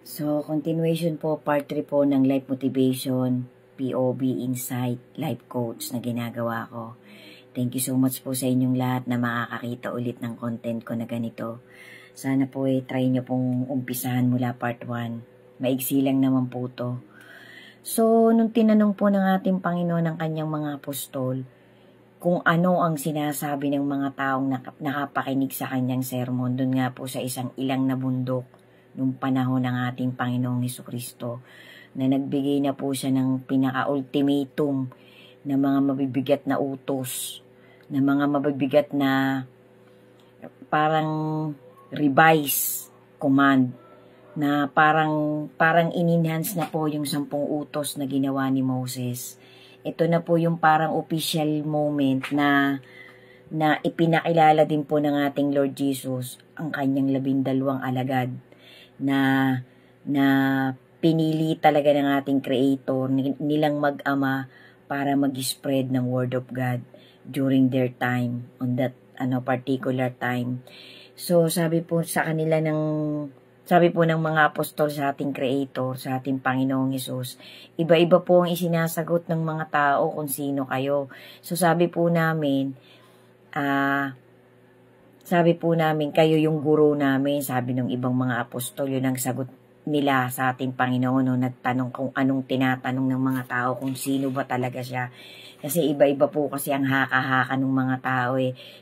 So, continuation po, part 3 po ng Life Motivation, POB Insight, Life Coach na ginagawa ko. Thank you so much po sa inyong lahat na makakakita ulit ng content ko na ganito. Sana po try nyo pong umpisahan mula part 1. Maigsi lang naman po to. So, nung tinanong po ng ating Panginoon ng kanyang mga apostol, kung ano ang sinasabi ng mga taong nakapakinig sa kanyang sermon, dun nga po sa isang ilang na bundok, nung panahon ng ating Panginoong Hesukristo, na nagbigay na po siya ng pinaka-ultimatum na mga mabibigat na utos, na mga mabibigat na parang revise command, na parang in-enhance na po yung 10 utos na ginawa ni Moses. Ito na po yung parang official moment na ipinakilala din po ng ating Lord Jesus ang kanyang 12 alagad na pinili talaga ng ating Creator nilang mag-ama para mag-spread ng Word of God during their time, on that particular time. So sabi po ng mga apostol sa ating Creator, sa ating Panginoong Hesus, iba-iba po ang isinasagot ng mga tao kung sino kayo. So sabi po namin, kayo yung guro namin. Sabi ng ibang mga apostol, yun ang sagot nila sa ating Panginoon. No? Nagtanong kung anong tinatanong ng mga tao, kung sino ba talaga siya. Kasi iba-iba po kasi ang haka-haka ng mga tao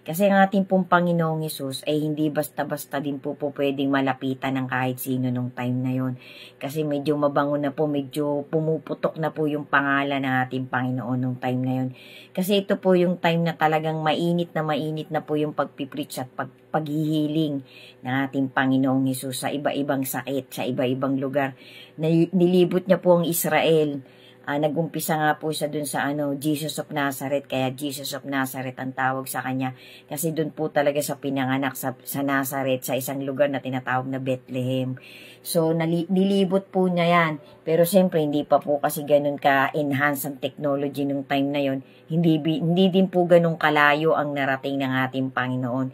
Kasi ang ating pong Panginoong Hesus ay hindi basta-basta din po pwedeng malapitan ng kahit sino nung time na yon. Kasi medyo mabango na po, medyo pumuputok na po yung pangalan ng ating Panginoon nung time na yon. Kasi ito po yung time na talagang mainit na po yung pagpipreach at paghihiling ng ating Panginoong Hesus sa iba-ibang sakit, sa iba-ibang lugar. Nilibot niya po ang Israel. Nagumpisa nga po siya dun sa Jesus of Nazareth, kaya Jesus of Nazareth ang tawag sa kanya. Kasi dun po talaga sa pinanganak sa Nazareth, sa isang lugar na tinatawag na Bethlehem. So, nilibot po niya yan. Pero siyempre, hindi pa po kasi ganun ka-enhance ang technology nung time na yon. Hindi din po ganun kalayo ang narating ng ating Panginoon.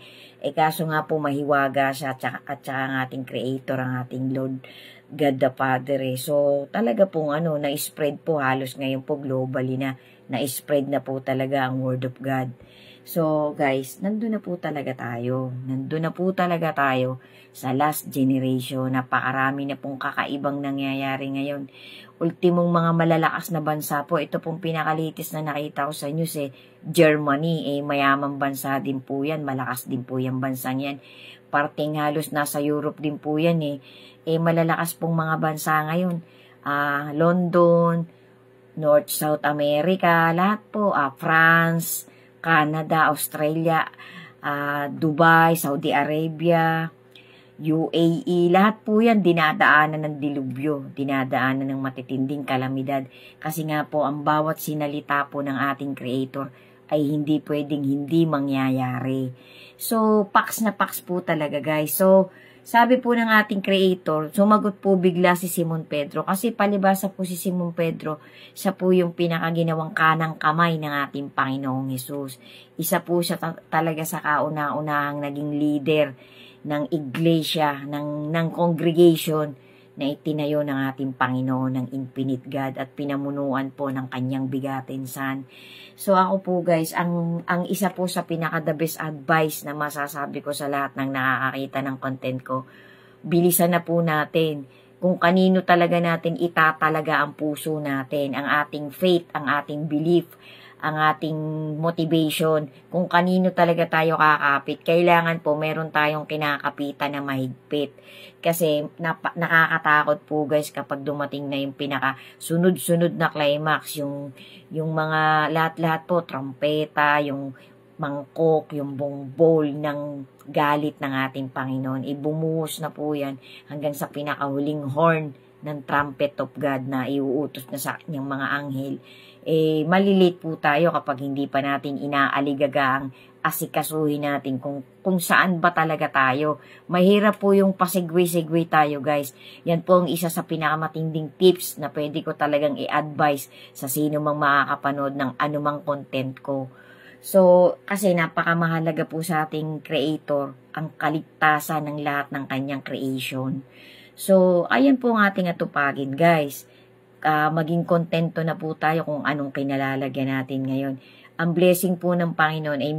Kaso nga po mahiwaga siya at saka ang ating Creator, ang ating Lord God the Father. So, talaga pong na-spread po halos ngayon po globally na-spread na po talaga ang Word of God. So, guys, nandun na po talaga tayo. Nandun na po talaga tayo sa last generation. Napakarami na pong kakaibang nangyayari ngayon. Ultimong mga malalakas na bansa po. Ito pong pinakalitis na nakita ko sa news Germany, mayamang bansa din po yan. Malakas din po yung bansang yan. Parting halos nasa Europe din po yan malalakas pong mga bansa ngayon. London, North, South America, lahat po. France, Canada, Australia, Dubai, Saudi Arabia, UAE, lahat po yan dinadaanan ng dilubyo, dinadaanan ng matitinding kalamidad. Kasi nga po, ang bawat sinalita po ng ating Creator ay hindi pwedeng hindi mangyayari. So, pax na pax po talaga, guys. So, sabi po ng ating Creator, sumagot po bigla si Simon Pedro. Kasi palibasa po si Simon Pedro, siya po yung pinakaginawang kanang kamay ng ating Panginoong Hesus. Isa po siya talaga sa kauna-unahang naging leader ng iglesia, ng congregation na itinayo ng ating Panginoon, ng Infinite God, at pinamunuan po ng kanyang bigatin Son. So ako po guys, ang isa po sa pinaka-the best advice na masasabi ko sa lahat ng nakakakita ng content ko, bilisan na po natin kung kanino talaga natin itatalaga ang puso natin, ang ating faith, ang ating belief, ang ating motivation, kung kanino talaga tayo kakapit. Kailangan po meron tayong kinakapitan na mahigpit. Kasi nakakatakot po guys kapag dumating na yung pinaka sunod-sunod na climax, yung mga lahat-lahat po, trompeta, yung mangkok, yung bowl ng galit ng ating Panginoon. Bumuhos na po yan hanggang sa pinakahuling horn ng trumpet of God na iuutos na sa kanyang mga anghel. Malilate po tayo kapag hindi pa natin inaaligagang asikasuhin natin kung saan ba talaga tayo. Mahirap po yung pasigwi-sigwi tayo guys. Yan po ang isa sa pinakamatinding tips na pwede ko talagang i-advise sa sino mang makakapanood ng anumang content ko. So, kasi napakamahalaga po sa ating Creator ang kaligtasan ng lahat ng kanyang creation. So, ayan po ang ating atupagin, guys. Maging kontento na po tayo kung anong kinalalagyan natin ngayon. Ang blessing po ng Panginoon ay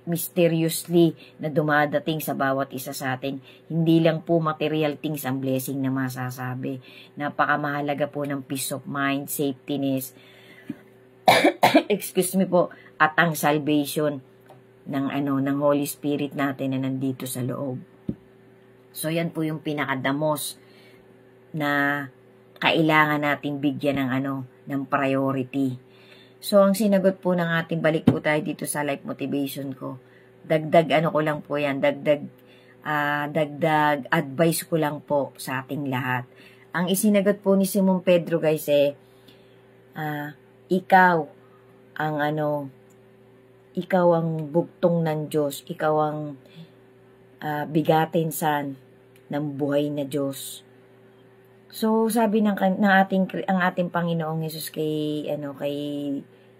mysteriously na dumadating sa bawat isa sa atin. Hindi lang po material things ang blessing na masasabi. Napakamahalaga po ng peace of mind, safetyness, excuse me po, at ang salvation ng Holy Spirit natin na nandito sa loob. So yan po yung pinakadamos na kailangan natin bigyan ng priority. So, ang sinagot po ng ating, balik po tayo dito sa life motivation ko. Dagdag ko lang po yan, dagdag advice ko lang po sa ating lahat. Ang isinagot po ni Simon Pedro, guys, ikaw ang bugtong ng Diyos, ikaw ang bigatin ng buhay na Diyos. So, sabi ang ating Panginoong Hesus kay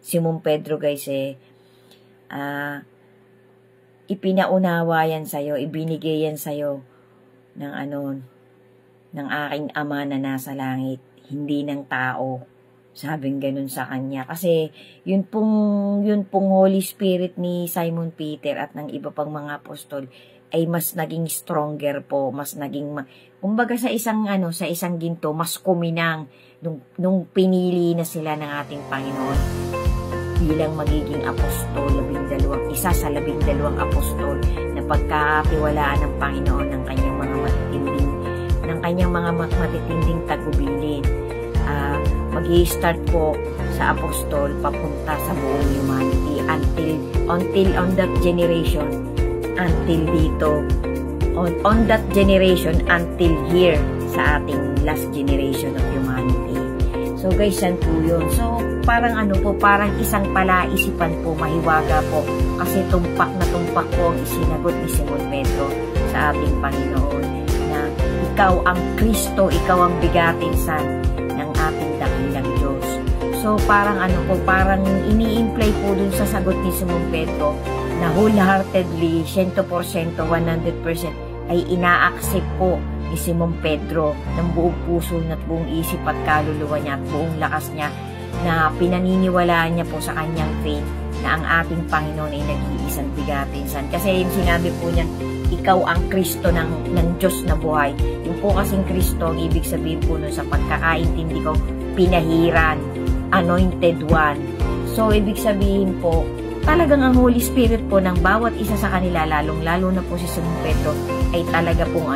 Simon Pedro, guys, ipinaunawa yan sa'yo, ibinigay yan sa'yo ng aking Ama na nasa langit, hindi ng tao. Sabing ganun sa kanya. Kasi, yun pong Holy Spirit ni Simon Peter at ng iba pang mga apostol ay mas naging stronger po, mas naging, kumbaga sa isang ginto, mas kuminang nung pinili na sila ng ating Panginoon bilang magiging apostol, isa sa 12 apostol na pagkakatiwalaan ng Panginoon ng kanyang mga matitinding tagubilin. Mag-i-start po sa apostol papunta sa buong humanity until on that generation, until dito, on that generation until here sa ating last generation of humanity. So guys, yan po yun. So parang parang isang palaisipan po, mahiwaga po, kasi tumpak na tumpak po ang isinagot ni Simon Pedro sa ating Panginoon na ikaw ang Kristo, ikaw ang bigatin ng ating dakilang Diyos. So parang parang ini-imply po dun sa sagot ni Simon Pedro na wholeheartedly, 100%, 100% ay ina-accept po ni Simon Pedro ng buong puso at buong isip at kaluluwa niya at buong lakas niya, na pinaniniwalaan niya po sa kanyang faith na ang ating Panginoon ay nag-iisang bigatin. Kasi yung sinabi po niya, ikaw ang Kristo ng Diyos na buhay. Yung po kasing Kristo, ang ibig sabihin po nun sa pagkakaintindi ko, pinahiran, anointed one. So, ibig sabihin po, talagang ang Holy Spirit po ng bawat isa sa kanila, lalong-lalo na po si Simon Pedro, ay talaga pong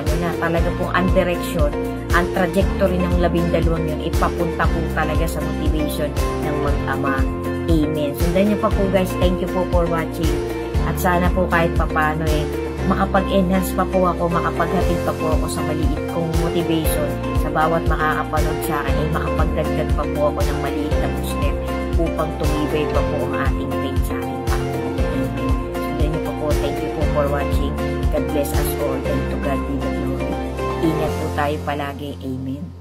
ang direction, ang trajectory ng 12 yun, ipapunta po talaga sa motivation ng mag-ama. Amen. Sundan niyo pa po, guys. Thank you po for watching. At sana po kahit papano makapag-enhance pa po ako, makapaghatid pa po ako sa maliit kong motivation sa bawat makakapanood sa akin, ay makapagdagdag pa po ako ng maliit na booster upang tumibay pa po ang ating faith sa ating Panginoon. Sundan niyo pa po. Thank you po for watching. God bless us all and to God be the glory. Ingat po tayo palagi. Amen.